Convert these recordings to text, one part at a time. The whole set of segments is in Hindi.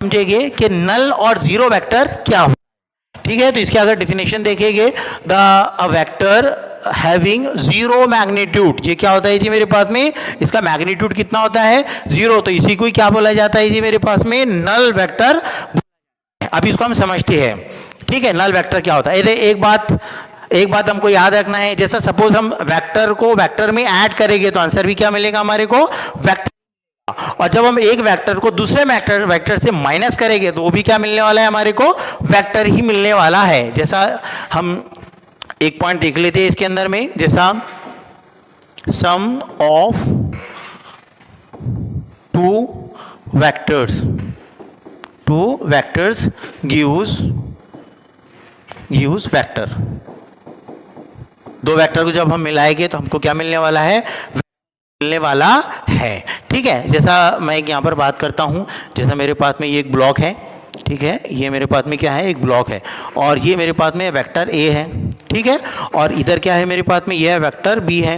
समझेंगे कि नल और जीरो वेक्टर क्या हो। ठीक है, तो इसके अगर डिफिनेशन देखेंगे, the vector having zero magnitude, ये क्या होता है जी मेरे पास में, इसका मैग्नीट्यूड कितना होता है, जीरो, तो इसी को ही क्या बोला जाता है जी मेरे पास में, नल वेक्टर। अब इसको हम समझते हैं। ठीक है, नल वेक्टर क्या होता है। एक बात हमको याद रखना है, जैसा सपोज हम वेक्टर को वेक्टर में ऐड करेंगे तो आंसर भी क्या मिलेगा हमारे को, वेक्टर। और जब हम एक वेक्टर को दूसरे वेक्टर से माइनस करेंगे तो वो भी क्या मिलने वाला है हमारे को, वेक्टर ही मिलने वाला है। जैसा हम एक पॉइंट देख लेते हैं इसके अंदर में, जैसा sum of two vectors gives vector. दो वेक्टर को जब हम मिलाएंगे तो हमको क्या मिलने वाला है, मिलने वाला है। ठीक है, जैसा मैं यहाँ पर बात करता हूँ, जैसा मेरे पास में ये एक ब्लॉक है। ठीक है, ये मेरे पास में क्या है, एक ब्लॉक है, और ये मेरे पास में वेक्टर ए है। ठीक है, और इधर क्या है मेरे पास में, यह वेक्टर बी है।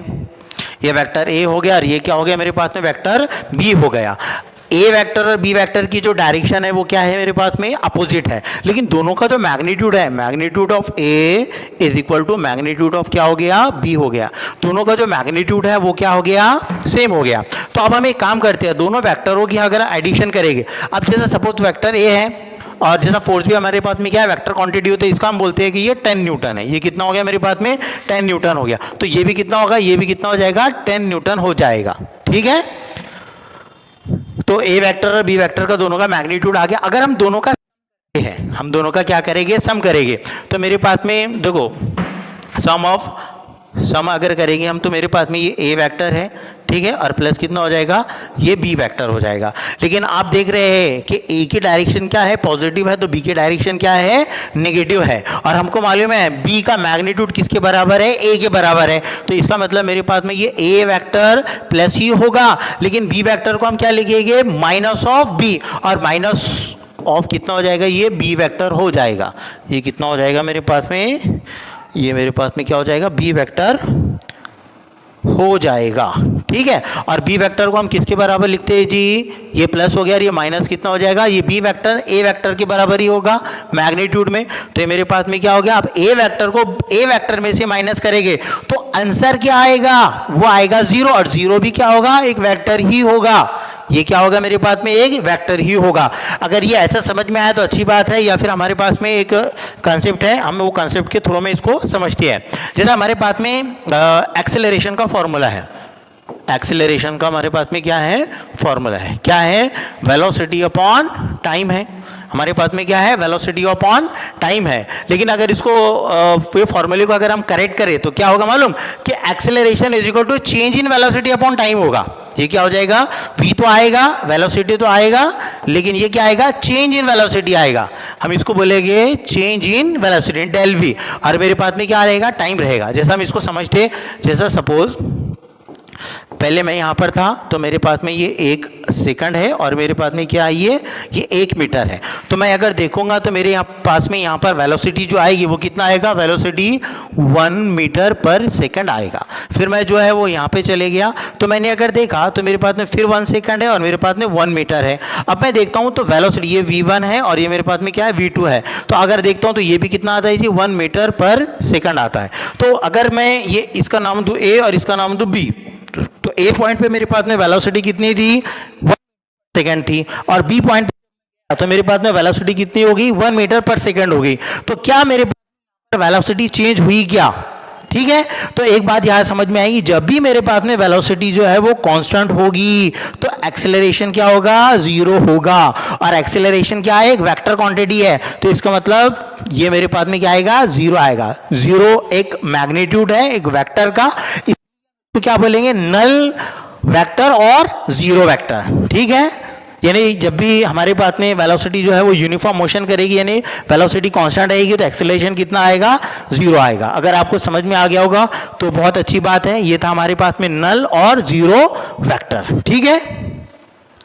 ये वेक्टर ए हो गया और ये क्या हो गया मेरे पास में, वेक्टर बी हो गया। ए वेक्टर और बी वेक्टर की जो डायरेक्शन है वो क्या है मेरे पास में, अपोजिट है, लेकिन दोनों का जो मैग्नीट्यूड है, magnitude of a is equal to magnitude of क्या हो गया, बी हो गया। दोनों का जो मैग्नीट्यूड है वो क्या हो गया, सेम हो गया। तो अब हम एक काम करते हैं, दोनों वेक्टरों की अगर एडिशन करेंगे, अब जैसा सपोज वेक्टर ए है और जैसा फोर्स भी हमारे पास में क्या है, वेक्टर क्वांटिटी होती है, इसका हम बोलते हैं कि ये 10 न्यूटन है। ये कितना हो गया मेरे पास में, 10 न्यूटन हो गया। तो ये भी कितना होगा, ये भी कितना हो जाएगा, 10 न्यूटन हो जाएगा। ठीक है, तो ए वेक्टर और बी वेक्टर का दोनों का मैग्नीट्यूड आ गया। अगर हम दोनों का क्या करेंगे, सम करेंगे, तो मेरे पास में देखो सम अगर करेंगे हम, तो मेरे पास में ये ए वेक्टर है, ठीक है, और प्लस कितना हो जाएगा, ये बी वेक्टर हो जाएगा। लेकिन आप देख रहे हैं कि ए की डायरेक्शन क्या है, पॉजिटिव है, तो बी की डायरेक्शन क्या है, नेगेटिव है, और हमको मालूम है बी का मैग्नीट्यूड किसके बराबर है, ए के बराबर है। तो इसका मतलब मेरे पास में ये ए वेक्टर प्लस ही होगा, लेकिन बी वेक्टर को हम क्या लिखेंगे, माइनस ऑफ बी, और माइनस ऑफ कितना हो जाएगा, ये बी वेक्टर हो जाएगा। ये कितना हो जाएगा मेरे पास में, ये मेरे पास में क्या हो जाएगा, बी वेक्टर हो जाएगा। ठीक है, और बी वेक्टर को हम किसके बराबर लिखते हैं जी, ये प्लस हो गया और ये माइनस कितना हो जाएगा, ये बी वेक्टर ए वेक्टर के बराबर ही होगा मैग्नीट्यूड में। तो ये मेरे पास में क्या हो गया, अब ए वेक्टर को ए वेक्टर में से माइनस करेंगे तो आंसर क्या आएगा, वो आएगा 0, और 0 भी क्या होगा, एक वेक्टर ही होगा। ये क्या होगा मेरे पास में, एक वेक्टर ही होगा। अगर ये ऐसा समझ में आया तो अच्छी बात है, या फिर हमारे पास में एक कंसेप्ट है, हम वो कंसेप्ट के थ्रू में इसको समझते हैं। जैसे हमारे पास में एक्सेलरेशन का फॉर्मूला है, एक्सेलरेशन का हमारे पास में क्या है, फॉर्मूला है, क्या है, वेलोसिटी अपॉन टाइम है। हमारे पास में क्या है, वेलोसिटी अपॉन टाइम है। लेकिन अगर इसको ये फॉर्मूले को अगर हम करेक्ट करें तो क्या होगा मालूम, कि acceleration is equal to change in velocity upon time होगा। ये क्या हो जाएगा, v तो आएगा, वेलोसिटी तो आएगा, लेकिन ये क्या आएगा, चेंज इन वेलोसिटी आएगा। हम इसको बोलेंगे change in velocity, del v, और मेरे पास में क्या रहेगा, टाइम रहेगा। जैसा हम इसको समझते, जैसा सपोज पहले मैं यहाँ पर था तो मेरे पास में ये 1 सेकंड है, और मेरे पास में क्या है, ये 1 मीटर है। तो मैं अगर देखूंगा तो मेरे पास में यहाँ पर वेलोसिटी जो आएगी वो कितना आएगा, वेलोसिटी 1 मीटर पर सेकंड आएगा। फिर मैं जो है वो यहाँ पे चले गया, तो मैंने अगर देखा तो मेरे पास में फिर 1 सेकंड है और मेरे पास में 1 मीटर है। अब मैं देखता हूँ तो वेलोसिटी ये v1 है और ये मेरे पास में क्या है, v2 है। तो अगर देखता हूँ तो ये भी कितना आता है जी, 1 मीटर पर सेकंड आता है। तो अगर मैं ये इसका नाम दूँ a और इसका नाम दूँ b, तो ए पॉइंट पे मेरे पास में वेलोसिटी कितनी थी, 1 सेकंड थी, और बी पॉइंट पे तो मेरे पास में वेलोसिटी कितनी होगी, 1 मीटर पर सेकंड होगी। तो क्या मेरे पास वेलोसिटी चेंज हुई क्या, ठीक है। तो एक बात यहाँ समझ में आएगी, जब भी मेरे पास में वेलोसिटी जो है वो कांस्टेंट होगी तो एक्सेलरेशन क्या होगा, 0 होगा, और एक्सेलरेशन क्या है, एक वेक्टर क्वांटिटी है, तो इसका मतलब ये मेरे पास में क्या आएगा, 0 आएगा। 0 एक मैग्नीट्यूड है एक वेक्टर का, तो क्या बोलेंगे, नल वेक्टर और जीरो वेक्टर। ठीक है, यानी जब भी हमारे पास में वेलोसिटी जो है वो यूनिफॉर्म मोशन करेगी, यानी वेलोसिटी कांस्टेंट रहेगी, तो एक्सेलरेशन कितना आएगा, 0 आएगा। अगर आपको समझ में आ गया होगा तो बहुत अच्छी बात है। ये था हमारे पास में नल और जीरो वेक्टर। ठीक है।